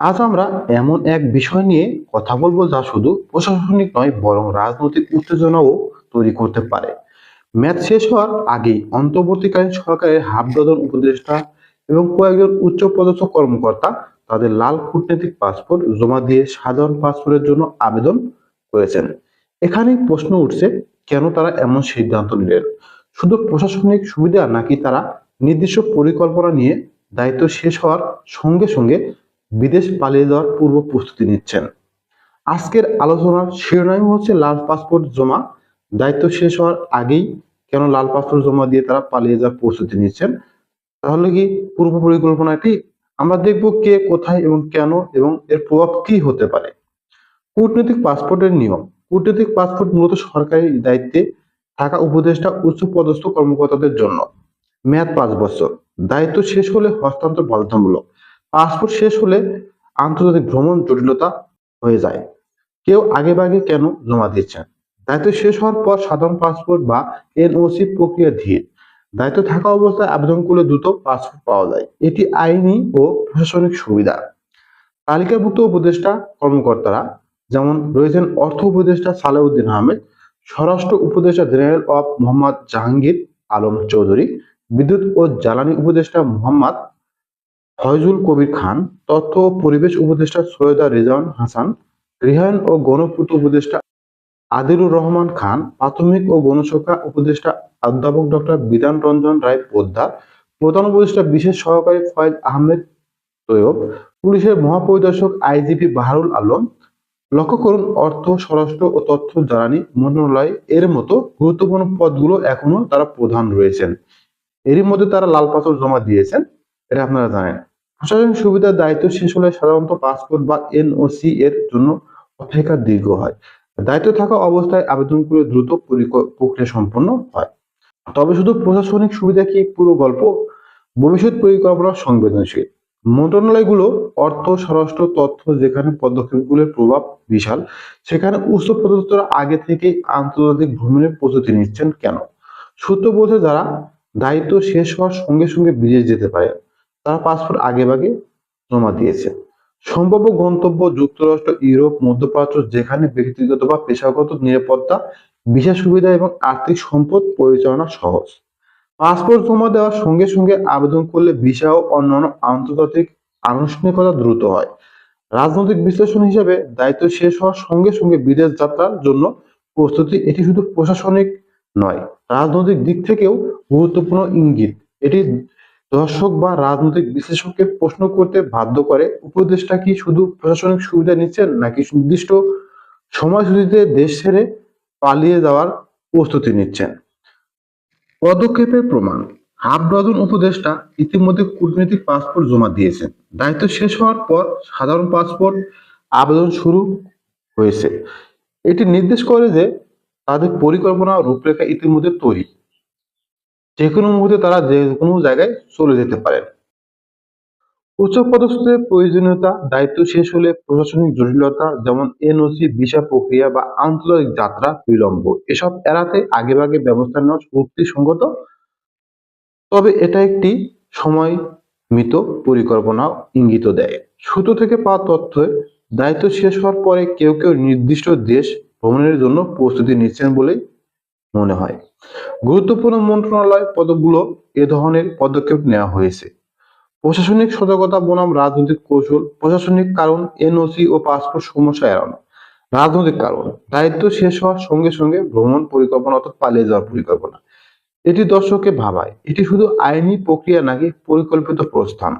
আজ আমরা এমন এক বিষয় নিয়ে কথা বলবো যা শুধু প্রশাসনিক নয় বরং রাজনৈতিক উত্তেজনাও তৈরি করতে পারে। ম্যাচ শেষ হওয়ার আগেই অন্তর্বর্তীকালীন সরকারের হাফ ডজন উপদেষ্টা এবং কয়েকজন উচ্চপদস্থ কর্মকর্তা তাদের লাল কূটনৈতিক পাসপোর্ট জমা দিয়ে সাধারণ পাসপোর্টের জন্য আবেদন করেছেন। এখানেই প্রশ্ন উঠছে, কেন তারা এমন সিদ্ধান্ত নিলেন? শুধু প্রশাসনিক সুবিধা, নাকি তারা নির্দিষ্ট পরিকল্পনা নিয়ে দায়িত্ব শেষ হওয়ার সঙ্গে সঙ্গে বিদেশ পালিয়ে যাওয়ার পূর্ব প্রস্তুতি নিচ্ছেন? আজকের আলোচনার শিরোনাম হচ্ছে লাল পাসপোর্ট জমা। দায়িত্ব শেষ হওয়ার আগেই কেন লাল পাসপোর্ট জমা দিয়ে তারা পালিয়ে যাওয়ার প্রস্তুতি নিচ্ছেন? তাহলে কি পূর্ব পরিকল্পনাটি? আমরা দেখব কে, কোথায় এবং কেন, এবং এর প্রভাব কি হতে পারে। কূটনৈতিক পাসপোর্টের নিয়ম। কূটনৈতিক পাসপোর্ট মূলত সরকারি দায়িত্বে থাকা উপদেষ্টা উচ্চপদস্থ কর্মকর্তাদের জন্য। মেয়াদ 5 বছর। দায়িত্ব শেষ হলে হস্তান্তর বাধ্যতামূলক। পাসপোর্ট শেষ হলে আন্তর্জাতিক ভ্রমণ জটিলতা হয়ে যায়। কেউ আগেভাগে কেন জমা দিচ্ছেন? দায়িত্ব শেষ হওয়ার পর সাধারণ পাসপোর্ট বা এনওসি প্রক্রিয়া ধীর। দায়িত্ব থাকা অবস্থায় আবেদন করলে দ্রুত পাসপোর্ট পাওয়া যায়। এটি আইনি ও প্রশাসনিক সুবিধা। তালিকাভুক্ত উপদেষ্টা কর্মকর্তারা যেমন রয়েছেন অর্থ উপদেষ্টা সালেউদ্দিন আহমেদ, স্বরাষ্ট্র উপদেষ্টা জেনারেল অব মোহাম্মদ জাহাঙ্গীর আলম চৌধুরী, বিদ্যুৎ ও জ্বালানি উপদেষ্টা মোহাম্মদ ফয়জুল কবির খান, তথ্য ও পরিবেশ উপদেষ্টা সৈয়দা রেজওয়ান হাসান, গৃহায়ন ও গণপূর্ত উপদেষ্টা আদিলুর রহমান খান, প্রাথমিক ও গণশিক্ষা উপদেষ্টা অধ্যাপক ডক্টর বিধান রঞ্জন রায় পোদ্দার, প্রধান উপদেষ্টা বিশেষ সহকারী ফয়েজ আহমেদ তৈয়ব, পুলিশের মহাপরিদর্শক আইজিপি বাহারুল আলম। লক্ষ্য করুন, অর্থ, স্বরাষ্ট্র ও তথ্য জ্বালানি মন্ত্রণালয় এর মতো গুরুত্বপূর্ণ পদগুলো এখনো তারা প্রধান রয়েছেন। এরই মধ্যে তারা লাল পাথর জমা দিয়েছেন, এটা আপনারা জানেন। প্রশাসনিক সুবিধার দায়িত্ব শেষ হলে সাধারণত পাসপোর্ট বা এনওসি এর জন্য অপেক্ষা দীর্ঘ হয়। দায়িত্ব থাকা অবস্থায় আবেদন করে দ্রুত প্রক্রিয়া সম্পন্ন হয়। তবে শুধু প্রশাসনিক সুবিধা কি পুরো গল্প? ভবিষ্যৎ পরিকল্পনা সংবেদনশীল মন্ত্রণালয়গুলো, অর্থ, স্বরাষ্ট্র, তথ্য, যেখানে পদক্ষেপগুলোর প্রভাব বিশাল, সেখানে উচ্চপদস্থরা আগে থেকেই আন্তর্জাতিক ভ্রমণের প্রস্তুতি নিচ্ছেন কেন? সূত্র বলছে, যারা দায়িত্ব শেষ হওয়ার সঙ্গে সঙ্গে বিদেশ যেতে পারে তারা পাসপোর্ট আগেভাগে জমা দিয়েছে। সম্ভাব্য গন্তব্য যুক্তরাষ্ট্র, ইউরোপ, মধ্যপ্রাচ্য, যেখানে ব্যক্তিগত বা পেশাগত নিরাপত্তা, ভিসা সুবিধা এবং আর্থিক সম্পদ পরিচালনা সহজ। পাসপোর্ট জমা দেওয়ার সঙ্গে সঙ্গে আবেদন করলে ভিসা ও অন্যান্য আন্তর্জাতিক আনুষ্ঠানিকতা দ্রুত হয়। রাজনৈতিক বিশ্লেষণ হিসেবে দায়িত্ব শেষ হওয়ার সঙ্গে সঙ্গে বিদেশ যাত্রার জন্য প্রস্তুতি, এটি শুধু প্রশাসনিক নয়, রাজনৈতিক দিক থেকেও গুরুত্বপূর্ণ ইঙ্গিত। এটি দর্শক বা রাজনৈতিক বিশ্লেষককে প্রশ্ন করতে বাধ্য করে, উপদেষ্টা কি শুধু প্রশাসনিক সুবিধা নিচ্ছেন, নাকি নির্দিষ্ট সময়সূচিতে দেশ ছেড়ে পালিয়ে যাওয়ার প্রস্তুতি নিচ্ছেন? পদক্ষেপের প্রমাণ। হাফ ডজন উপদেষ্টা ইতিমধ্যে কূটনৈতিক পাসপোর্ট জমা দিয়েছেন। দায়িত্ব শেষ হওয়ার পর সাধারণ পাসপোর্ট আবেদন শুরু হয়েছে। এটি নির্দেশ করে যে তাদের পরিকল্পনা রূপরেখা ইতিমধ্যে তৈরি। যে কোনো মুহূর্তে তারা যে কোনো জায়গায় চলে যেতে পারেন। উচ্চপদস্থদের প্রয়োজনীয়তা। দায়িত্ব শেষ হলে প্রশাসনিক জটিলতা যেমন এনওসি, ভিসা প্রক্রিয়া বা আন্তর্জাতিক যাত্রা বিলম্ব, এসব এড়াতে আগেভাগে ব্যবস্থা নেওয়া যুক্তিসঙ্গত। তবে এটা একটি সময়মিত পরিকল্পনা ইঙ্গিত দেয়। সূত্র থেকে পাওয়া তথ্যে দায়িত্ব শেষ হওয়ার পরে কেউ কেউ নির্দিষ্ট দেশ ভ্রমণের জন্য প্রস্তুতি নিচ্ছেন বলেই মনে হয়। গুরুত্বপূর্ণ মন্ত্রণালয় পদগুলো এ ধরনের পদক্ষেপ নেওয়া হয়েছে। প্রশাসনিক সতর্কতা বনাম রাজনৈতিক কৌশল। প্রশাসনিক কারণ, এনওসি ও পাসপোর্ট সমস্যা এড়ানো। রাজনৈতিক কারণ, দায়িত্ব শেষ হওয়ার সঙ্গে সঙ্গে ভ্রমণ পরিকল্পনা অর্থাৎ পালিয়ে যাওয়ার পরিকল্পনা। এটি দর্শককে ভাবায়, এটি শুধু আইনি প্রক্রিয়া নাকি পরিকল্পিত প্রস্থান?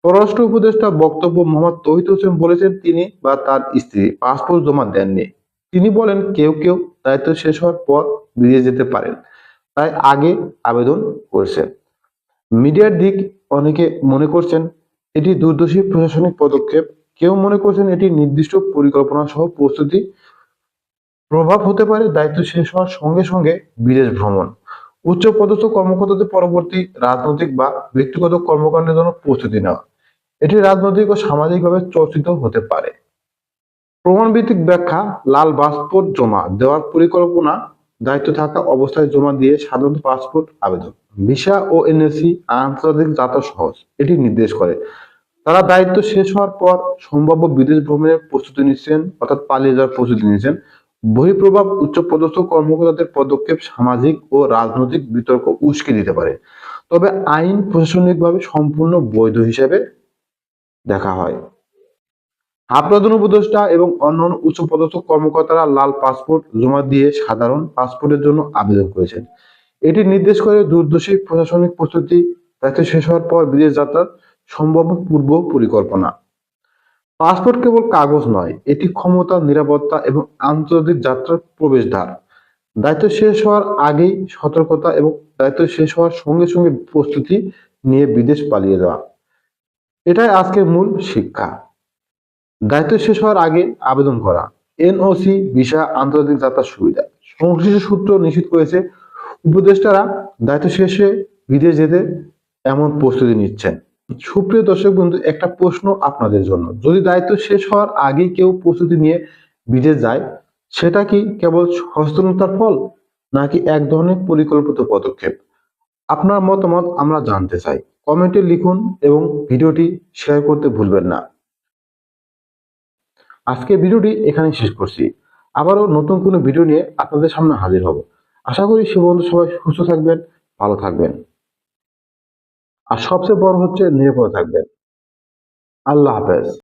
পররাষ্ট্র উপদেষ্টা বক্তব্য। মোহাম্মদ তৌহিদ হোসেন বলেছেন তিনি বা তার স্ত্রী পাসপোর্ট জমা দেননি। তিনি বলেন, কেউ কেউ দায়িত্ব শেষ হওয়ার পর বেরিয়ে যেতে পারেন, তাই আগে আবেদন করেছেন। মিডিয়ার দিক, অনেকে মনে করছেন এটি দূরদর্শী প্রশাসনিক পদক্ষেপ, কেউ মনে করছেন এটি নির্দিষ্ট পরিকল্পনা সহ প্রস্তুতি। প্রভাব হতে পারে দায়িত্ব শেষ হওয়ার সঙ্গে সঙ্গে বিদেশ ভ্রমণ, উচ্চপদস্থ কর্মকর্তাদের পরবর্তী রাজনৈতিক বা ব্যক্তিগত কর্মকাণ্ডের জন্য প্রস্তুতি নেওয়া। এটি রাজনৈতিক ও সামাজিকভাবে চর্চিত হতে পারে। প্রমাণভিত্তিক ব্যাখ্যা। লাল পাসপোর্ট জমা দেওয়ার পরিকল্পনা। দায়িত্ব থাকা অবস্থায় জমা দিয়ে সাধারণ পাসপোর্ট আবেদন, ভিসা ও এনএসি আন্তর্জাতিক যাত্রা সহজ, এটি নির্দেশ করে। তারা দায়িত্ব শেষ হওয়ার পর সম্ভাব্য বিদেশ ভ্রমণের প্রস্তুতি নিচ্ছেন, অর্থাৎ পালিয়ে যাওয়ার প্রস্তুতি নিচ্ছেন। বহিঃপ্রভাব উচ্চপদস্থ কর্মকর্তাদের পদক্ষেপ সামাজিক ও রাজনৈতিক বিতর্ক উস্কে দিতে পারে, তবে আইন প্রশাসনিকভাবে সম্পূর্ণ বৈধ হিসেবে দেখা হয়। প্রধান উপদেষ্টা এবং অন্যান্য উচ্চপদস্থ কর্মকর্তারা লাল পাসপোর্ট জমা দিয়ে সাধারণ পাসপোর্টের জন্য আবেদন করেছেন। এটি নির্দেশ করে দূরদর্শী প্রশাসনিক প্রস্তুতি, দায়িত্ব শেষ হওয়ার পর বিদেশ যাত্রার সম্ভাব্য পূর্ব পরিকল্পনা। পাসপোর্ট কেবল কাগজ নয়, এটি ক্ষমতা, নিরাপত্তা এবং আন্তর্জাতিক যাত্রার প্রবেশদ্বার। দায়িত্ব শেষ হওয়ার আগেই সতর্কতা এবং দায়িত্ব শেষ হওয়ার সঙ্গে সঙ্গে প্রস্তুতি নিয়ে বিদেশ পালিয়ে যাওয়া, এটাই আজকের মূল শিক্ষা। দায়িত্ব শেষ হওয়ার আগে আবেদন করা, এনওসি, ভিসা, আন্তর্জাতিক যাত্রার সুবিধা। সংশ্লিষ্ট সূত্র নিশ্চিত করেছে উপদেষ্টারা দায়িত্ব শেষে বিদেশ যেতে এমন প্রস্তুতি নিচ্ছেন। সুপ্রিয় দর্শক বন্ধু, একটা প্রশ্ন আপনাদের জন্য: যদি দায়িত্ব শেষ হওয়ার আগেই কেউ প্রস্তুতি নিয়ে বিদেশ যায়, সেটা কি কেবল সচেতনতার ফল, নাকি এক ধরনের পরিকল্পিত পদক্ষেপ? আপনার মতামত আমরা জানতে চাই। কমেন্টে লিখুন এবং ভিডিওটি শেয়ার করতে ভুলবেন না। আজকে ভিডিওটি এখানে শেষ করছি। আবারও নতুন কোনো ভিডিও নিয়ে আপনাদের সামনে হাজির হব। আশা করি সে পর্যন্ত সবাই সুস্থ থাকবেন, ভালো থাকবেন, আর সবচেয়ে বড় হচ্ছে নিরাপদে থাকবেন। আল্লাহ হাফেজ।